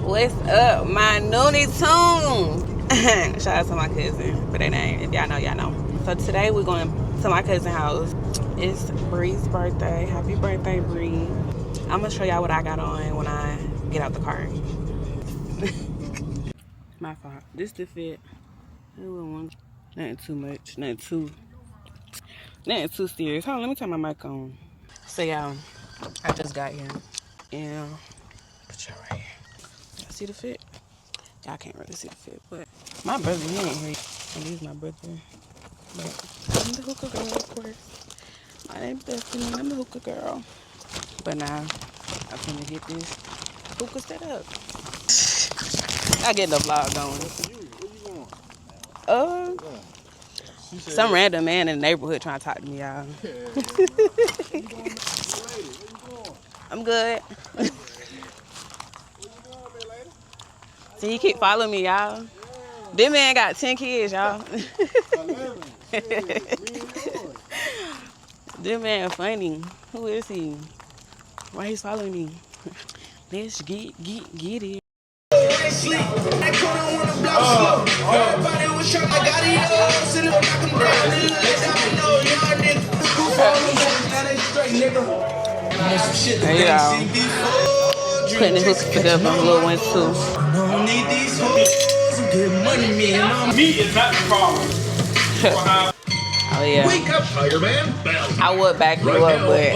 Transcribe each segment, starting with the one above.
What's up, my Noonie Tune? Shout out to my cousin, but they name, if y'all know, y'all know. So today we're going to my cousin's house. It's Bree's birthday. Happy birthday, Bree. I'm gonna show y'all what I got on when I get out the car. My fault. This the fit. Nothing too much. Nothing too serious. Hold on, let me turn my mic on. So y'all, I just got here. And put y'all right here. Y'all see the fit? Y'all can't really see the fit, but my brother, he ain't here. And he's my brother. But I'm the hookah girl, of course. My name's Destiny. I'm the hookah girl. But now, I'm gonna get this hookah set up. I get the vlog going. Where you going? Some random man in the neighborhood trying to talk to me, y'all. I'm good. See, he keep following me, y'all. This man got 10 kids, y'all. This man funny. Who is he? Why he's following me? Let's get it. Hey, y'all. Putting the hooks together on little ones too. Me is not the problem. Oh yeah. Wake up, Tiger Man. I would back you up, but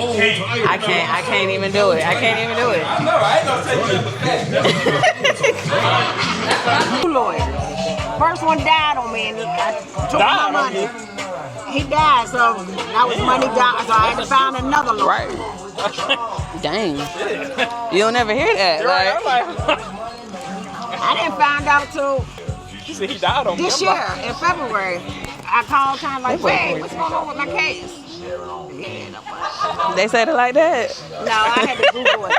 I can't even do it. I know. I ain't gonna take you. Two lawyers. First one died on me, and I took my money. He died, so that was money down. So I had to find another lawyer. Right. Dang. You don't ever hear that. Like, I didn't find out till She said he died on this year in February. I called kind of like, hey, what's going on with my case? they said it like that. No, I had to Google it.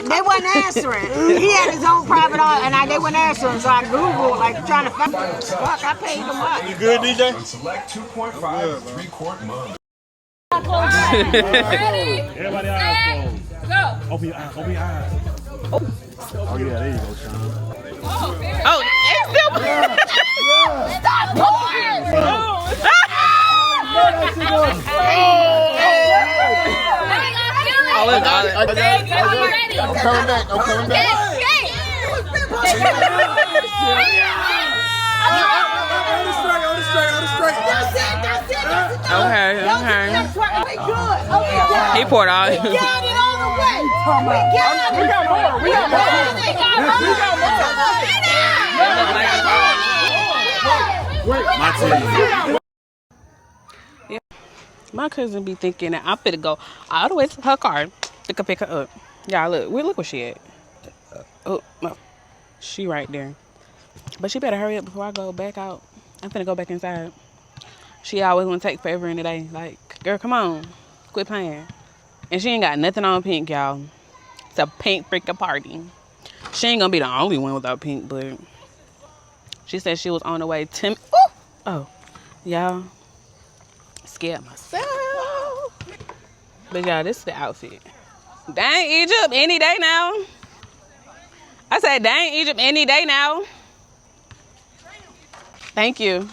They wasn't answering. He had his own private office, and they weren't answering. So I Googled, like, trying to find. Fuck, I paid them up. You good, DJ? Select 2.5 3-quart mug. Ready? Everybody eyes closed. Go. Open your eyes. Oh yeah, there you go, Sean. Oh, it's still Stop pouring! I'm coming back. Okay. He poured out. We got it all the way. We got more. Yeah. My cousin be thinking that I'm finna go all the way to her car to pick her up. Y'all look where she at. Oh, no. She right there. But she better hurry up before I go back out. I'm finna go back inside. She always wanna take forever in the day. Like, girl, come on. Quit playing. And she ain't got nothing on pink, y'all. It's a pink freaking party. She ain't gonna be the only one without pink, but she said she was on the way to me. Oh, y'all. Scared myself. But y'all, this is the outfit. Dang Egypt, any day now. I said, dang Egypt, any day now. Thank you.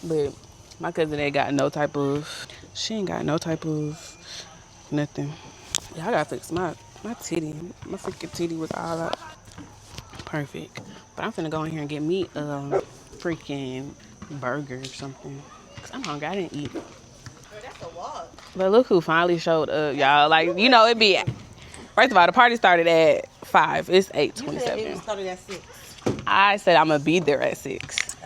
But my cousin ain't got no type of, she ain't got no type of nothing. Yeah, I gotta fix my titty. My freaking titty was all out. Perfect. But I'm finna go in here and get me a freaking burger or something. Cause I'm hungry, I didn't eat. That's a walk. But look who finally showed up, y'all. Like, you know, it be, first of all, the party started at 5. It's 8:27. You said it started at 6. I said I'm gonna be there at 6.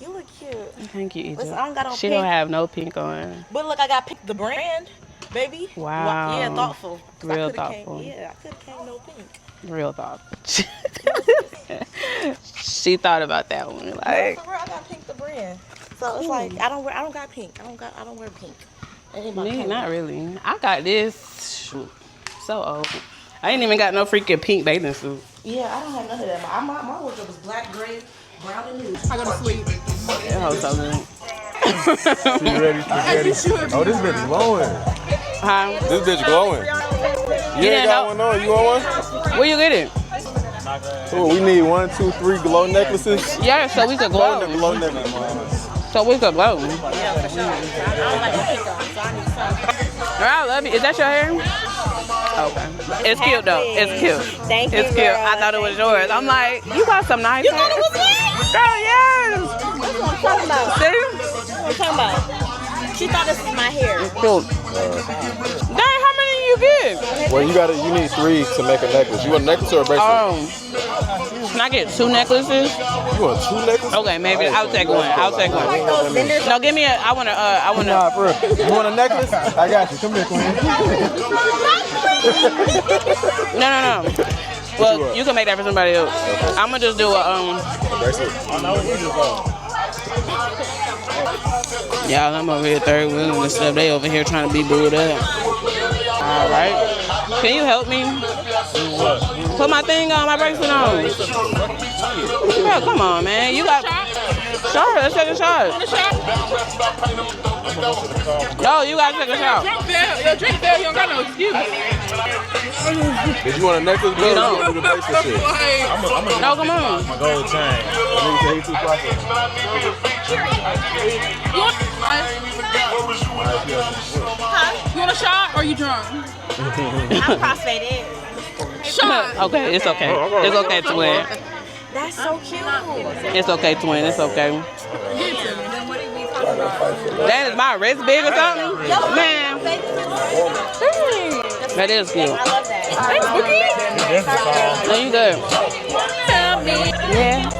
You look cute. Thank you, Egypt. Listen, I don't got on she pink. don't have no pink on. But look, I got picked the brand, baby. Wow. Yeah, thoughtful. Real thoughtful. I could have came no pink. Real thoughtful. She thought about that one. Like, No, for real, I got pink the brand. So it's like I don't got pink. I don't wear pink. me, not really. I got this. Shoot, so old. I ain't even got no freaking pink bathing suit. Yeah, I don't have none of that. My wardrobe is black, gray, brown, and nude. I go to sleep. That hoe's so good. You ready? Oh, this bitch glowing. Huh? This bitch glowing. You ain't didn't got help? one on. You want one? Where you get it? Cool. We need 1, 2, 3 glow necklaces. Yeah, so we could glow. Glow necklaces. So we could glow. Yeah, for sure. I don't like to pick on, so I need something. I love it. Is that your hair? Okay. It's cute though. It's cute. Thank you, It's cute. girl. I thought it was yours. I'm like, you got some nice You hair. thought it was mine? Girl, yes. That's what I'm talking about. See? What I'm talking about? She thought this was my hair. Cool. Dang, how many you get? Well, you need 3 to make a necklace. You want a necklace or a bracelet? Can I get 2 necklaces? You want 2 necklaces? Okay, maybe I'll take one. I'll take one. No, give me a. I wanna. Nah, for real. You want a necklace? I got you. Come here, Queen. No. Well, you can make that for somebody else. I'm gonna just do a Bracelet. Y'all, I'm over here third wheeling and stuff. They over here trying to be booed up. All right. Can you help me? Put my thing on, my bracelet on. Girl, come on, man. You got. Sure, let's take a shot. No, you gotta take a shot. Drink fail, you don't got no excuse. Did you want a necklace, bro? You don't. Do the bracelet shit. No, come on. My gold chain. You want a shot or you drunk? I'm crossfaded. Shot. Okay, it's okay. It's okay, twin. That's so cute. It's okay, twin. It's okay. That is my wrist big or something? Man. That is cute. I love that. No, you good. Yeah.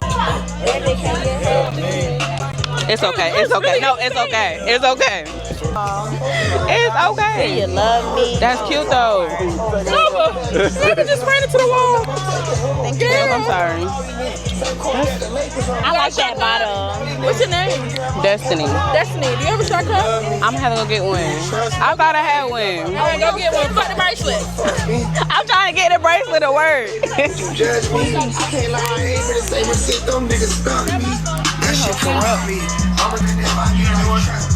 It's okay. It's okay. No, it's okay. It's okay. It's okay. You love me. That's cute though. Nigga just ran into the wall. Thank you. I'm sorry. I like that bottle. What's your name? Destiny. Destiny. Do you have a shortcut? I'm gonna have to go get one. I thought I had one. All right, go get one. Fuck the bracelet. I'm trying to get the bracelet to work. Judge me, I can't lie, I ain't finna say shit, them niggas stuck me. That shit corrupt me. I'm a nigga, if I get in one trust,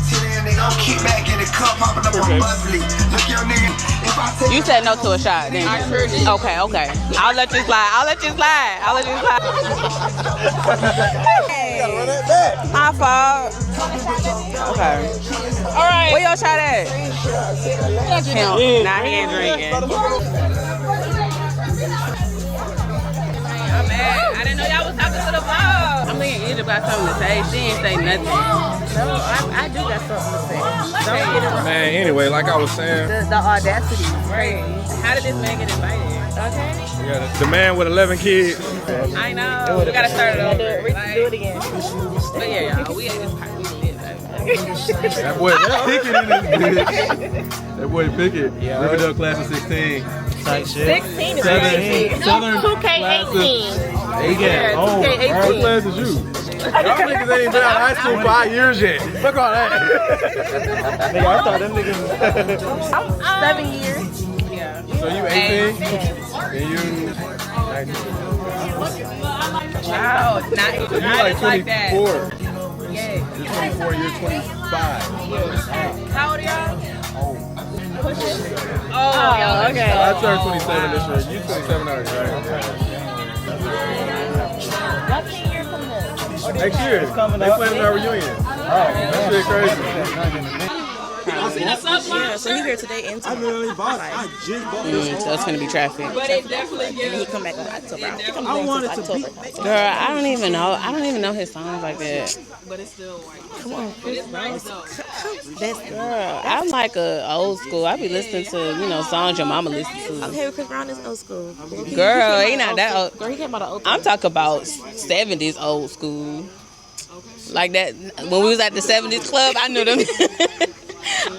nigga, I'm keep back in the cup, popping up on bubbly. Look, yo, nigga, if I take You said no to a shot, then. I sure did. Okay. I'll let you slide. I'll let you slide. My fault. Okay. All right. Where your shot at? Him. Nah, he ain't drinking. I'm mad. I didn't know y'all was talking to the vlog. I'm thinking Egypt got something to say. She ain't say nothing. No, I do got something to say. Don't get it wrong. Man, anyway, like I was saying, The audacity. Right. How did this man get invited? Okay. we got the man with 11 kids. I know. We gotta start it over. Do it again. But yeah, y'all, we at this party. We lit, baby. That boy Pickett in this bitch. That boy Pickett. Riverdale class of 16. 16 is crazy. Southern 2K18. Yeah. Oh, what class is you? Y'all niggas ain't been out of high school 5 years yet. Fuck all that. Nigga, I thought them niggas. 7 years. Yeah. So you 18? And you 19. Wow, not So you like 24. that. Yeah. You're 24, you're 25. How old are y'all? Oh, okay. I turned 27 this year. You 27 already, right? What year from this? Next year. They planning our reunion. Oh, that shit crazy. Yeah, so he here today in I literally bought it. I just bought this. So it's gonna be traffic. But they definitely and give he come back in October. I think I'm I going wanted to to October. Girl, I don't even know. I don't even know his songs like that. but it's still white. Come on, It's nice though. that's Girl, I'm like a old school. I be listening to songs your mama listens to. okay. Chris Brown is old school. Girl, he not that old. Girl, he came out of old. I'm talking about 70s old school. Like that when we was at the 70s club, I knew them.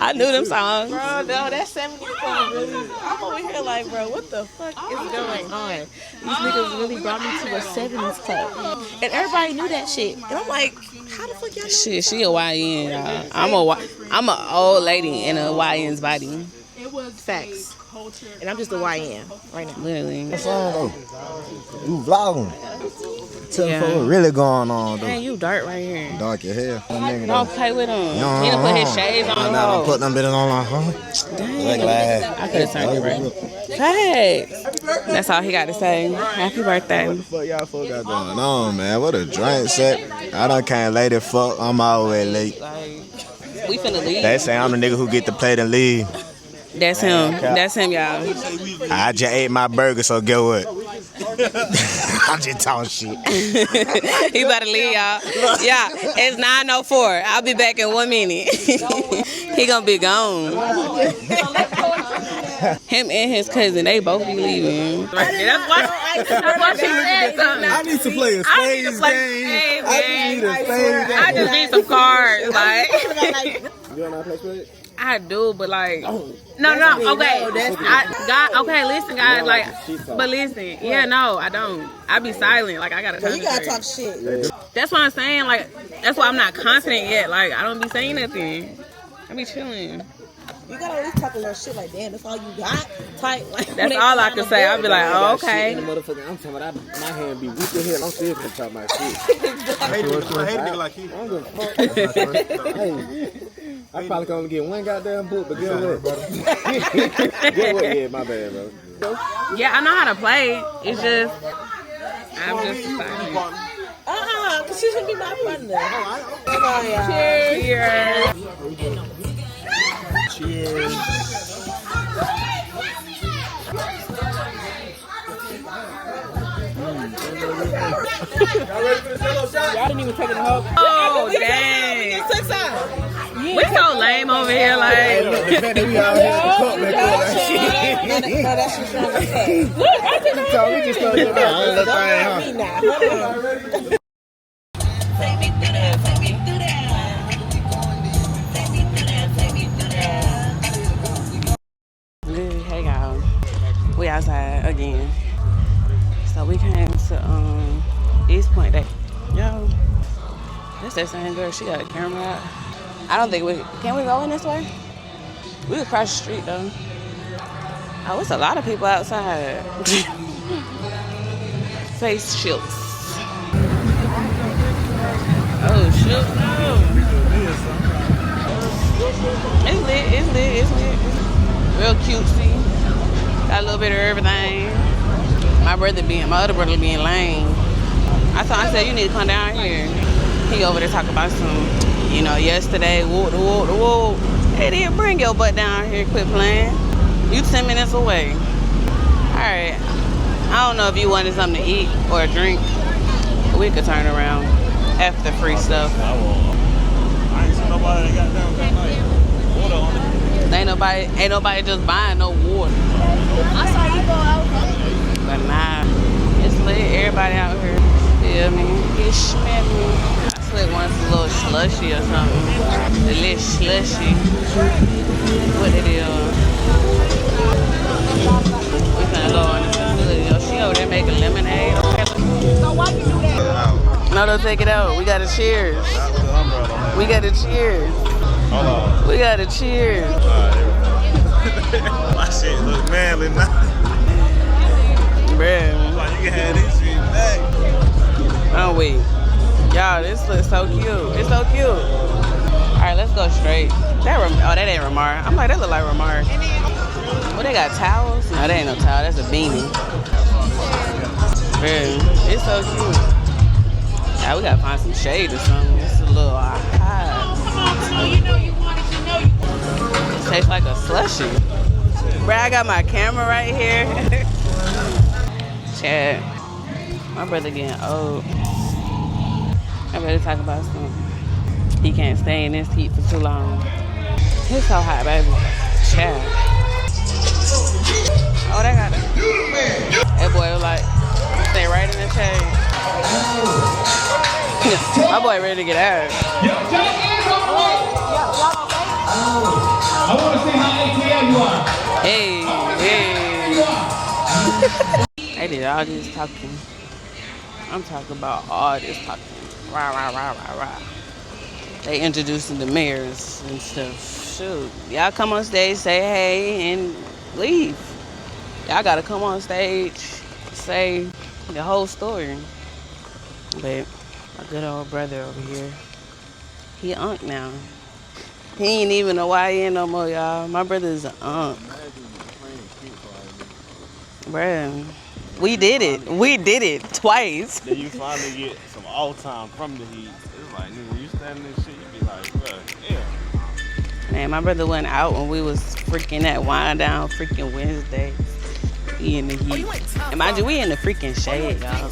I knew them songs. Bro, no, that 70s song really. I'm over here like, bro, what the fuck is going on? These niggas really brought me to a 70s club, and everybody knew that shit. And I'm like, how the fuck y'all know? Shit, she a YN. Y'all. I'm a old lady in a YN's body. Facts. And I'm just a YN right now. Literally. You vlogging. Tell them what really going on, though. Man, you dark right here. Dark as hell. That nigga, Don't play with him. He done put his shades on. Nah, don't put them bitches on like, huh? Regular ass. I could have turned it right. Hey, that's all he got to say. Happy birthday. What the fuck y'all folk got going on, man? What a drink set. I done came late as fuck. I'm always late. Like, we finna leave. They say I'm the nigga who get the plate and leave. That's him. That's him, y'all. I just ate my burger, so get what? I'm just talking shit. He about to leave, y'all. Yeah, it's 9:04. I'll be back in 1 minute. He gonna be gone. Him and his cousin, they both be leaving. That's why she said something. I need to play a spades game. I need a spades game. I just need some cards, like. You don't know how to play spades? I do, but like, no, okay. Okay, listen, guys, like, but listen, yeah, no, I don't. I be silent, like I gotta. You gotta talk shit. That's what I'm saying, like, that's why I'm not confident yet. Like, I don't be saying nothing. I be chilling. You gotta at least talk a little shit like, damn, that's all you got? Type, like, that's all I can say. I'll be like, oh, okay. I'm talking about my hand be weak as hell. I'm still gonna talk my shit. I hate a nigga like you. I'm gonna fuck. I probably can only get one goddamn book, but get what? Get what? Yeah, my bad, bro. Yeah, I know how to play. It's just, I'm just silent. Cause she's gonna be my partner. Come on, y'all. Cheers. Cheers. Y'all didn't even take it home. Oh, dang. We so lame over here, like. The fact that we all here in the cup, man, That's just trying to say. we just told you about the thing, huh? Hey y'all, we outside again. So we came to East Point Day. Yo, that's that same girl. She got a camera out. I don't think can we go in this way? We could cross the street though. Oh, it's a lot of people outside. Face shields. Oh shoot! No. It's lit. Real cutesy. Got a little bit of everything. My other brother being lame. I said, you need to come down here. He over there talking about some, yesterday, whoa. Hey, then bring your butt down here, quit playing. You 10 minutes away. All right. I don't know if you wanted something to eat or a drink. We could turn around after the free stuff. I ain't seen nobody that got down water on it. Ain't nobody just buying no water. I saw you go out. But nah, it's lit. Everybody out here. Feel me? Get smelly. I slipped once a little slushy or something. A little slushy. What it is? We finna go on the facility. Yo, she over there making lemonade. So why you do that? No, don't take it out. We gotta cheers. We gotta cheers. Hold on. We gotta cheers. My shit look manly now. Bruh. Like you can have this shit back. Oh, wait. Y'all, this looks so cute. It's so cute. All right, let's go straight. That ain't Ramar. I'm like, that look like Ramar. What, they got towels? No, that ain't no towel. That's a beanie. Bruh, it's so cute. Yeah, we gotta find some shade or something. It's a little hot. It tastes like a slushie. Bruh, I got my camera right here. Chad, my brother getting old. I better talk about something. He can't stay in this heat for too long. It's so hot, baby. Chad. Oh, they got it. That boy was like, stay right in the shade. My boy ready to get out. I want to see how ATL you are. Hey. They did all this talking. I'm talking about all this talking. Rah, rah, rah, rah, rah. They introducing the mayors and stuff. Shoot. Y'all come on stage, say hey, and leave. Y'all gotta come on stage, say the whole story. But my good old brother over here, he unk now. He ain't even a YN no more, y'all. My brother's an unk. Bruh, we did it. We did it twice. Then you finally get some all time from the Heat. It's like, nigga, when you standing this shit, you be like, bruh, yeah. Man, my brother went out when we was freaking at Wind Down freaking Wednesday. He in the Heat. And mind you, we in the freaking shade, y'all.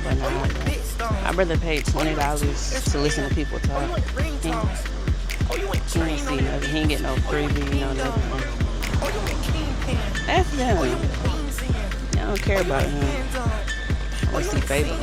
But nah, my brother paid $20 to listen to people talk. He ain't see nothing. He ain't get no freebie, no nothing. That's them. I don't care about him. I want to see Fable.